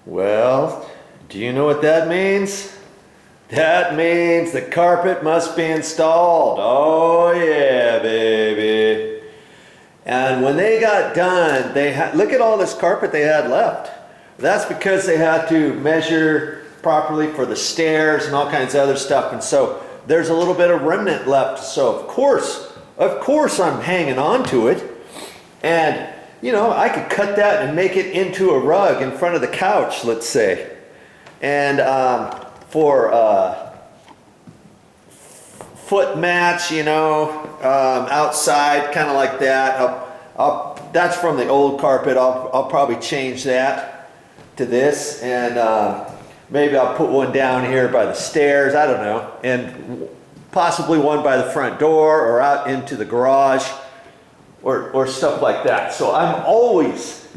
Well, do you know what that means? That means the carpet must be installed. Oh yeah, baby. And when they got done, they had, look at all this carpet they had left. That's because they had to measure properly for the stairs and all kinds of other stuff. And so there's a little bit of remnant left. So of course I'm hanging on to it. And you know, I could cut that and make it into a rug in front of the couch, let's say. And for foot mats, you know, outside, kind of like that. That's from the old carpet. I'll probably change that to this, and maybe I'll put one down here by the stairs. I don't know, and possibly one by the front door or out into the garage, or stuff like that. So I'm always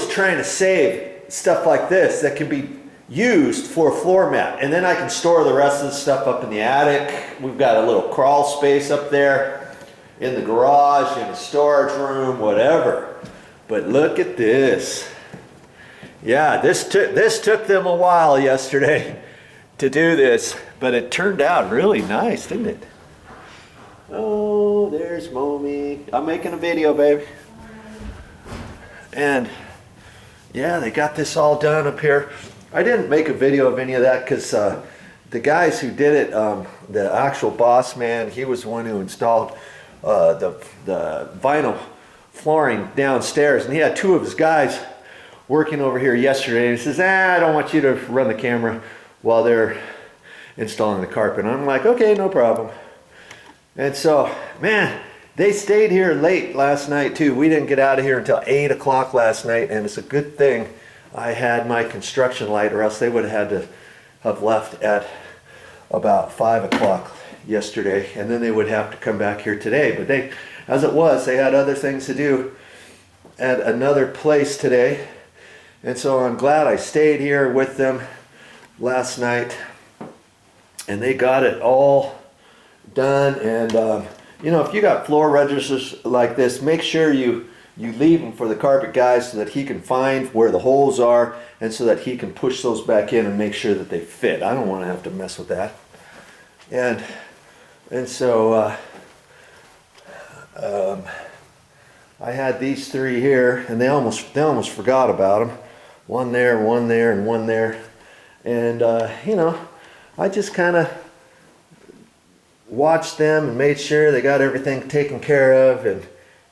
trying to save stuff like this that can be used for a floor mat, and then I can store the rest of the stuff up in the attic. We've got a little crawl space up there in the garage, in the storage room, whatever. But look at this. Yeah, this took them a while yesterday to do this, but it turned out really nice, didn't it? Oh, there's Mommy. I'm making a video, baby. And yeah, they got this all done up here. I didn't make a video of any of that because the guys who did it, the actual boss man, he was the one who installed the vinyl flooring downstairs, and he had two of his guys working over here yesterday, and he says, I don't want you to run the camera while they're installing the carpet. And I'm like, okay, no problem. And so, man, they stayed here late last night too. We didn't get out of here until 8 o'clock last night, and it's a good thing I had my construction light, or else they would have had to have left at about 5 o'clock yesterday, and then they would have to come back here today. But they, as it was, they had other things to do at another place today, and so I'm glad I stayed here with them last night, and they got it all done. And you know, if you got floor registers like this, make sure you leave them for the carpet guy so that he can find where the holes are, and so that he can push those back in and make sure that they fit. I don't want to have to mess with that. And so I had these three here, and they almost forgot about them. One there, and one there. And you know, I just kind of watched them and made sure they got everything taken care of. And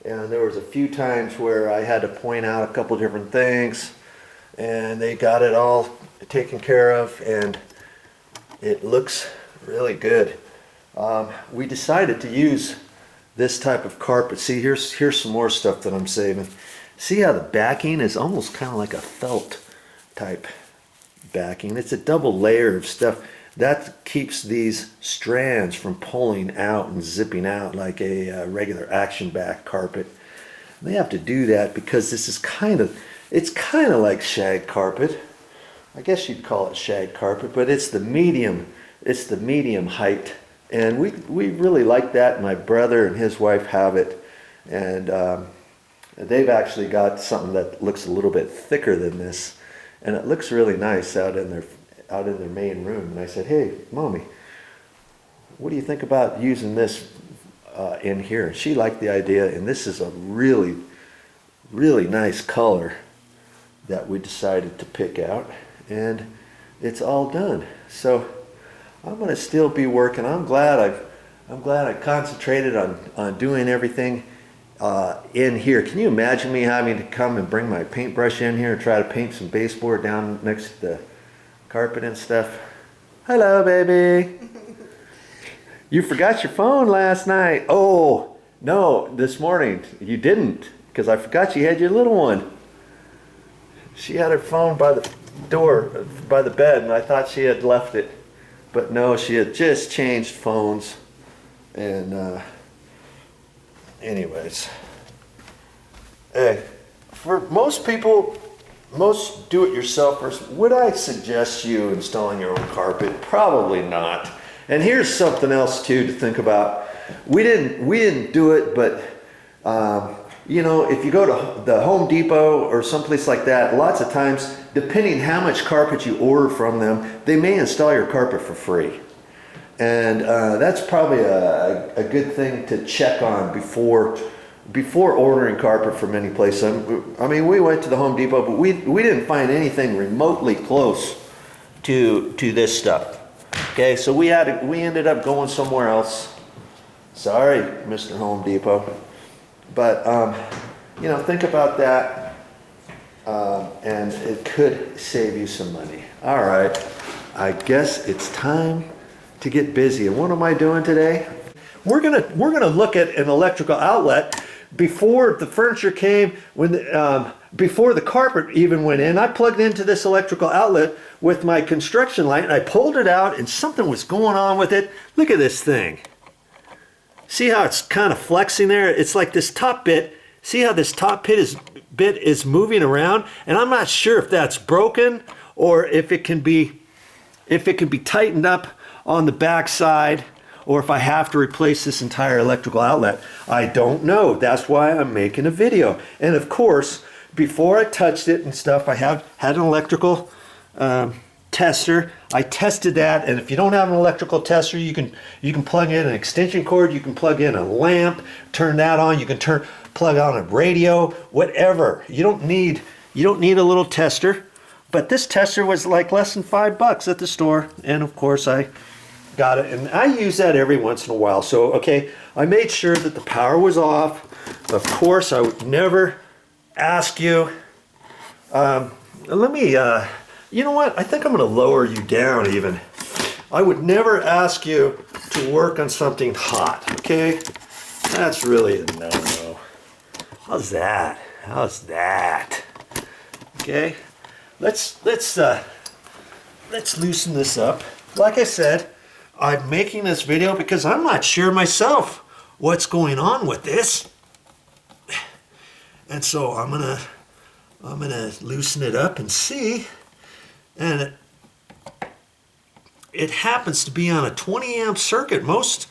there was a few times where I had to point out a couple different things, and they got it all taken care of, and it looks really good. We decided to use this type of carpet. See, here's some more stuff that I'm saving. See how the backing is almost kind of like a felt type backing. It's a double layer of stuff that keeps these strands from pulling out and zipping out like a regular action back carpet. And they have to do that because this is it's kind of like shag carpet. I guess you'd call it shag carpet, but it's the medium height. And we really like that. My brother and his wife have it, and they've actually got something that looks a little bit thicker than this, and it looks really nice out in their main room. And I said, hey, Mommy, what do you think about using this in here? And she liked the idea, and this is a really, really nice color that we decided to pick out, and it's all done. So I'm going to still be working. I'm glad I concentrated on doing everything in here. Can you imagine me having to come and bring my paintbrush in here and try to paint some baseboard down next to the carpet and stuff? Hello, baby. You forgot your phone last night. Oh, no, this morning you didn't, because I forgot you had your little one. She had her phone by the door, by the bed, and I thought she had left it. But no, she had just changed phones. And anyways, hey, for most people, most do-it-yourselfers, would I suggest you installing your own carpet? Probably not. And here's something else too to think about. We didn't do it, but you know, if you go to the Home Depot or someplace like that, lots of times, depending how much carpet you order from them, they may install your carpet for free. And that's probably a good thing to check on before ordering carpet from any place. I mean, we went to the Home Depot, but we didn't find anything remotely close to this stuff. Okay, so we ended up going somewhere else. Sorry, Mr. Home Depot. But you know, think about that, and it could save you some money. All right, I guess it's time to get busy. And what am I doing today? We're gonna look at an electrical outlet. Before the furniture came, before the carpet even went in, I plugged into this electrical outlet with my construction light, and I pulled it out, and something was going on with it. Look at this thing. See how it's kind of flexing there? It's like this top bit. See how this top bit is moving around? And I'm not sure if that's broken or if it can be tightened up on the back side, or if I have to replace this entire electrical outlet. I don't know. That's why I'm making a video. And of course, before I touched it and stuff, I had an electrical tester. I tested that, and if you don't have an electrical tester, you can plug in an extension cord, you can plug in a lamp, turn that on, you can plug on a radio, whatever. You don't need a little tester. But this tester was like less than $5 at the store, and of course I got it, and I use that every once in a while. So, okay, I made sure that the power was off. Of course, I would never ask you. Let me, you know what? I think I'm going to lower you down even. I would never ask you to work on something hot, okay? That's really a no-no. How's that? How's that? Okay, let's loosen this up. Like I said, I'm making this video because I'm not sure myself what's going on with this. And so I'm gonna loosen it up and see. And it happens to be on a 20 amp circuit. Most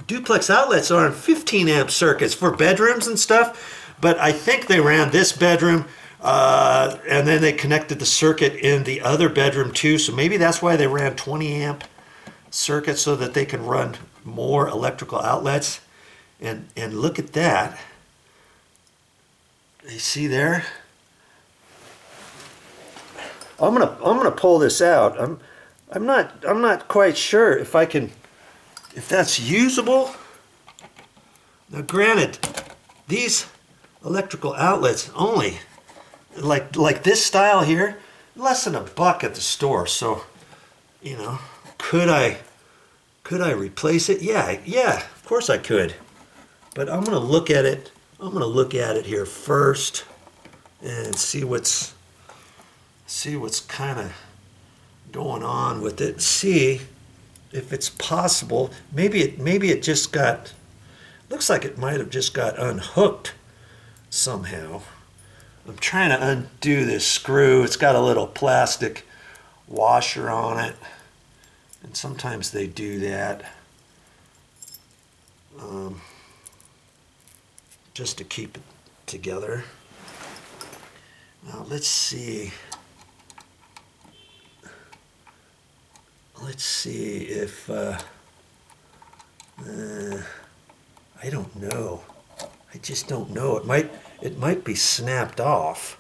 duplex outlets are on 15 amp circuits for bedrooms and stuff. But I think they ran this bedroom and then they connected the circuit in the other bedroom too. So maybe that's why they ran 20 amp circuits, so that they can run more electrical outlets. And look at that. You see there? I'm gonna pull this out. I'm not quite sure if that's usable. Now granted, these electrical outlets only, like this style here, less than $1 at the store. So, you know, could I replace it? Yeah, of course I could. But I'm gonna look at it. I'm gonna look at it here first and see what's kind of going on with it. See if it's possible. Maybe it just got. Looks like it might have just got unhooked somehow. I'm trying to undo this screw. It's got a little plastic washer on it, and sometimes they do that just to keep it together. Now let's see. Let's see if I don't know. I just don't know. It might be snapped off,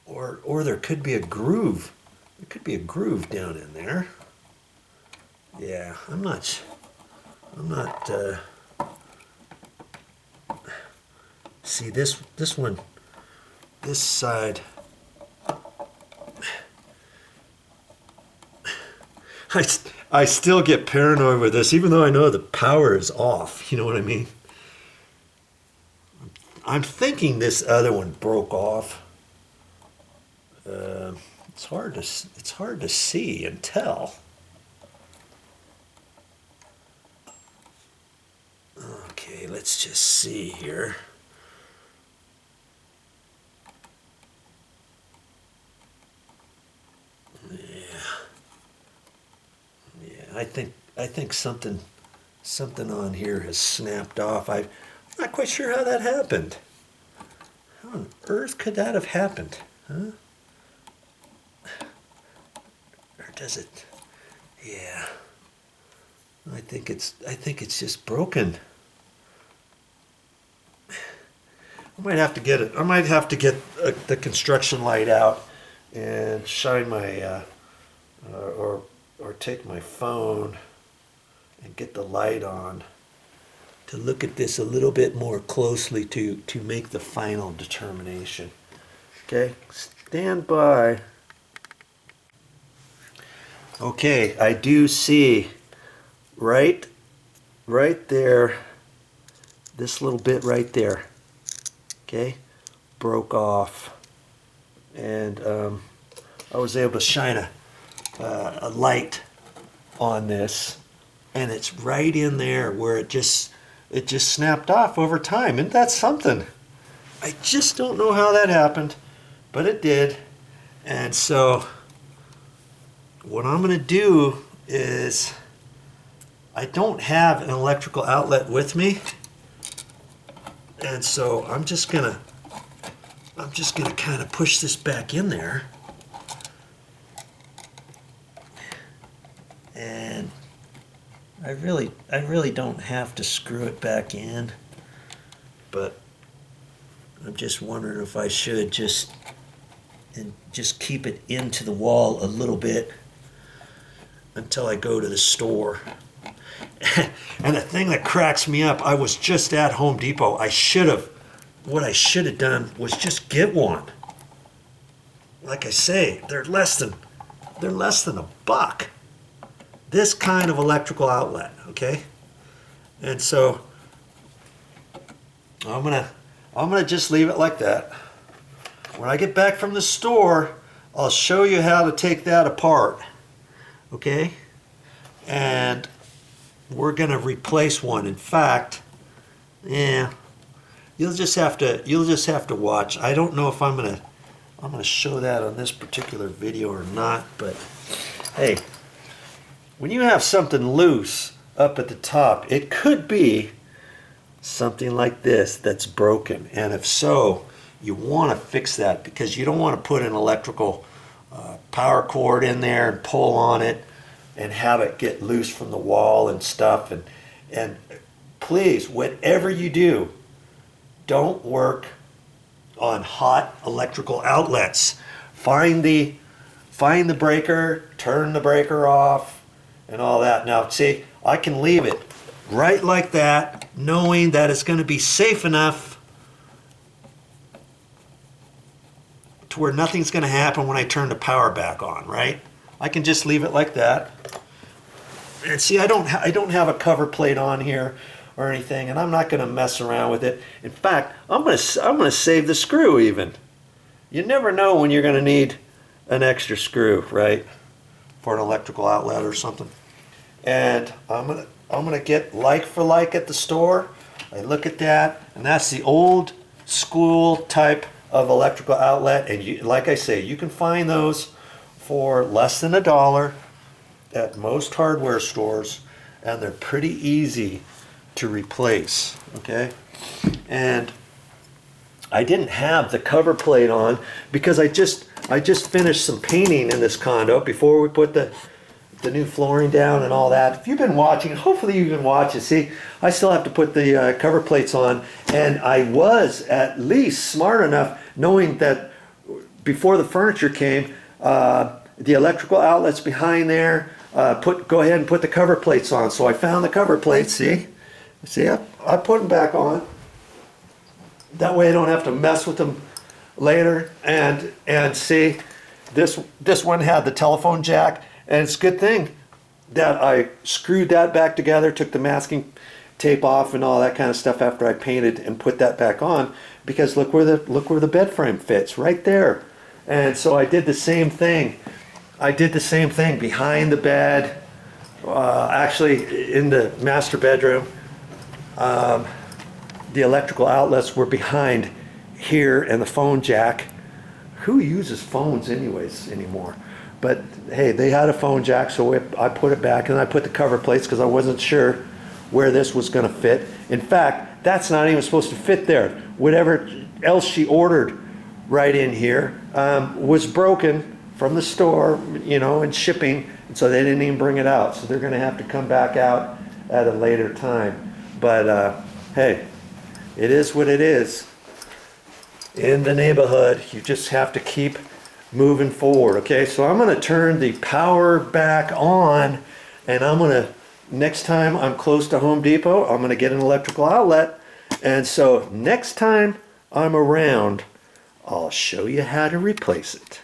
or there could be a groove. There could be a groove down in there. Yeah, I'm not. See this one, this side. I still get paranoid with this, even though I know the power is off. You know what I mean? I'm thinking this other one broke off. It's hard to see and tell. Okay, let's just see here. I think something on here has snapped off. I'm not quite sure how that happened. How on earth could that have happened? Huh? Or does it? Yeah. I think it's just broken. I might have to get it. I might have to get the construction light out and shine my or take my phone and get the light on to look at this a little bit more closely to make the final determination. Okay, stand by. Okay, I do see right there, this little bit right there, okay, broke off, and I was able to shine a light on this, and it's right in there where it just snapped off over time. And that's something. I just don't know how that happened, but it did. And so what I'm going to do is, I don't have an electrical outlet with me, and so I'm just gonna kind of push this back in there, and I really don't have to screw it back in, but I'm just wondering if I should just keep it into the wall a little bit until I go to the store. And the thing that cracks me up, I was just at Home Depot. What I should have done was just get one. Like I say, they're less than $1. This kind of electrical outlet, okay? And so I'm gonna just leave it like that. When I get back from the store, I'll show you how to take that apart, okay? And we're gonna replace one. In fact, yeah, you'll just have to watch. I don't know if I'm gonna show that on this particular video or not, but hey, when you have something loose up at the top, it could be something like this that's broken, and if so, you want to fix that, because you don't want to put an electrical power cord in there and pull on it and have it get loose from the wall and stuff. And please, whatever you do, don't work on hot electrical outlets. Find the breaker, turn the breaker off, and all that. Now, see, I can leave it right like that, knowing that it's going to be safe enough to where nothing's going to happen when I turn the power back on, right? I can just leave it like that. And see, I don't have a cover plate on here or anything, and I'm not going to mess around with it. In fact, I'm going to save the screw even. You never know when you're going to need an extra screw, right? For an electrical outlet or something. And I'm going to get like for like at the store. I look at that, and that's the old school type of electrical outlet, and like I say, you can find those for less than $1 at most hardware stores, and they're pretty easy to replace, okay? And I didn't have the cover plate on because I just finished some painting in this condo before we put the new flooring down and all that. If you've been watching, hopefully you've been watching. See, I still have to put the cover plates on, and I was at least smart enough knowing that before the furniture came, the electrical outlets behind there, go ahead and put the cover plates on. So I found the cover plates, see, I put them back on. That way I don't have to mess with them later. And see, this one had the telephone jack, and it's a good thing that I screwed that back together, took the masking tape off and all that kind of stuff after I painted, and put that back on, because look where the bed frame fits, right there. And so I did the same thing. Behind the bed, actually in the master bedroom. The electrical outlets were behind here, and the phone jack. Who uses phones anyways anymore? But hey, they had a phone jack, so I put it back, and I put the cover plates because I wasn't sure where this was going to fit. In fact, that's not even supposed to fit there. Whatever else she ordered right in here was broken from the store, you know, and shipping, and so they didn't even bring it out. So they're going to have to come back out at a later time. But hey, it is what it is. In the neighborhood, you just have to keep moving forward. Okay, so I'm going to turn the power back on, and I'm going to, next time I'm close to Home Depot, I'm going to get an electrical outlet, and so next time I'm around, I'll show you how to replace it.